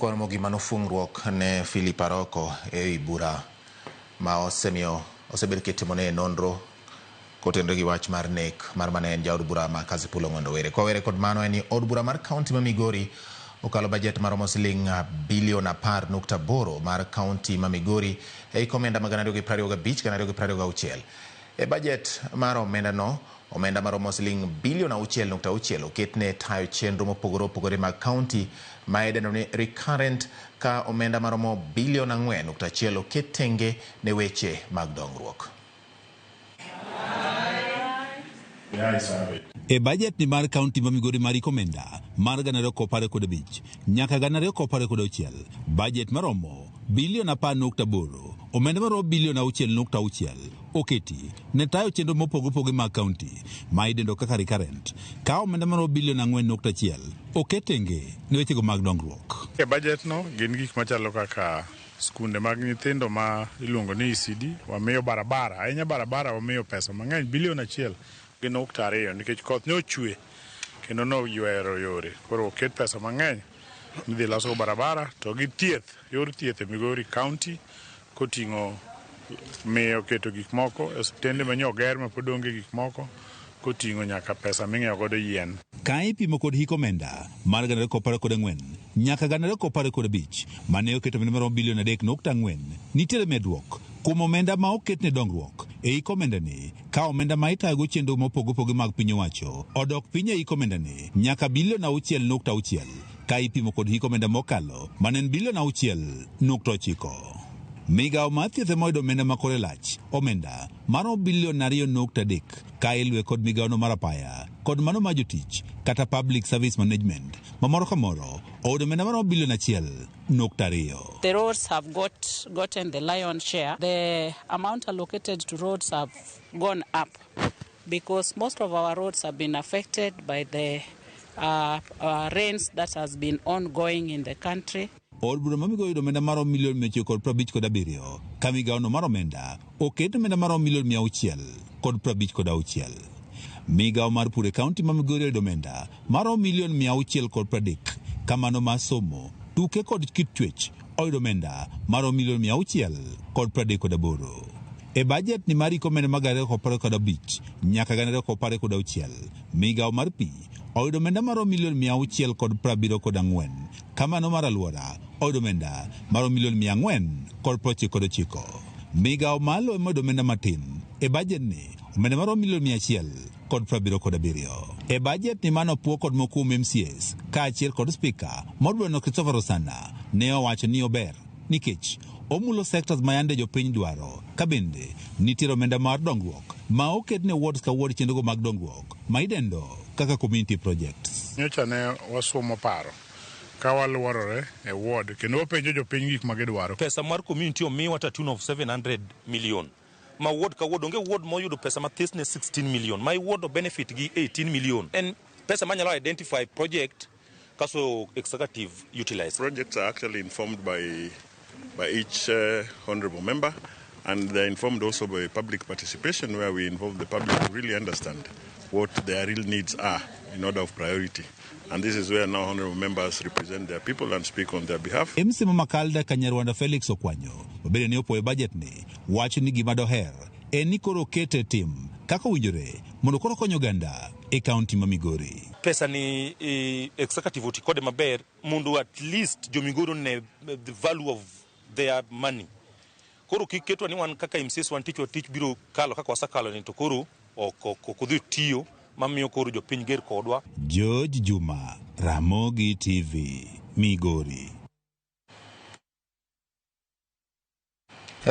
Ramogi manofungruok ne Philip Aroko e bura ma osebed kitimone nonro kotenore gi wach mar nek mar manen jaod bura ma Kazipulo Ngondo Were. Kwa were kod mano en ni od bura mar kaonti ma Migori okalo bajet maromo siling bilion 10.8 mar kaonti ma Migori e komenda magana 225 gana 226. E bajet mar omenda maromo siling bilion 6.6 oketne tayo chenro mopogore opogore mag kaonti ma idendo ni recurrent, ka omenda maromo bilion 4.1 oket tenge ne weche mag dongruok. E bajet ni mar kaunti ma Migori mari komenda mar gana 225 nyaka gana 226, bajet maromo bilion 10.8 omenda maromo bilion 6.6 oketi ne tayo chenro mopogore opogore mag kaunti ma idendo kaka recurrent, ka omenda maromo bilion 4.1 oket tenge ne weche mag dongruok. E bajet no gin gik machalo kaka skunde mag nyithindo ma iluongo ni ECD, wamiyo barabara, ahinya barabara wamiyo pesa mang'eny bilion 1.2 nikech koth ne ochwe kendo no ywero yore, koro oket pesa mang'eny midhi loso barabara to gi thieth, yor thieth e Migori County koting'o miyo keto gik moko e osiptende manyoger ma pod onge gik moko koting'o nyaka pesa ming'iewo godo yien. Ka ipimo kod hik omenda mar gana 214 nyaka gana 215 mane oketo omenda maromo bilion 3.4, nitiere medruok kuom omenda ma oket ne dongruok e hik omenda ni, ka omenda ma itayogo chenro mopogore opogore mag piny owacho odok piny e hik omenda ni nyaka bilion 6.6 ka ipimo kod hik omenda mokalo manen bilion 6.9. Migawo mar thieth moyudo omenda makore lach omenda maromo bilion 2.3 ka ilwe kod migawono mar apaya kod mano mar jotich kata public service management ma moro ka moro oyudo omenda maromo bilion 1.2. The roads have gotten the lion's share. The amount allocated to roads have gone up because most of our roads have been affected by the rains that has been ongoing in the country. Od bura ma Migori oyudo omenda maromo milion 957 ka migawono mar omenda oket omenda maromo milion 656. Migawo mar pur e kaunti ma Migori oyudo omenda maromo milion 630 ka mano mar somo, tuke kod kit chwech oyudo omenda maromo milion 638. E bajet ni mar hik omenda mag 2015 nyaka gana 2016, migawo mar pi oyudo omenda maromo milion 674 ka mano mar alwora oyudo omenda maromo milion 499. Migawo malo ema oyudo omenda matin e bajet ni omenda maromo milion 177. E bajet ni mano puo kod mokuom MCS ka achiel kod spika modwano Christopher Osana ne owacho ni ober nikech omulo sectors ma yande jopiny dwaro, ka bende nitiere omenda mar dongruok ma oket ne wards ka ward chenrogo mag dongruok ma idendo kaka community projects. Nyocha ne wasuomo paro ka waluorore e ward kendo wapenjo jopiny gik ma gidwaro. Pesa mar community omiwa to tune of 700 million. Ma ward ka ward onge ward moyudo pesa mathis ne 16 million. My ward benefit gi 18 million. En pesa manyalo identify project kaso executive utilize. Projects are actually informed by each honorable member, and they're informed also by public participation, where we involve the public to really understand what their real needs are in order of priority. And this is where now honorable members represent their people and speak on their behalf. MC Makalda Kanyarwanda Felix Okwanyo obede ni opoe budget ni wacho ni gima doher en ni koro kete tim kaka winjore mondo koro konyo ganda e kaunti ma Migori. Pesa ni executive utikode maber mondo at least jo Migori ne the value of their money. Koro kiketwa ni wan kaka MCS wan tich biro kalo kaka wasakalo ni to koro kodhi tiyo mamiyo koro jopiny ger kodwa. George Juma, Ramogi TV, Migori.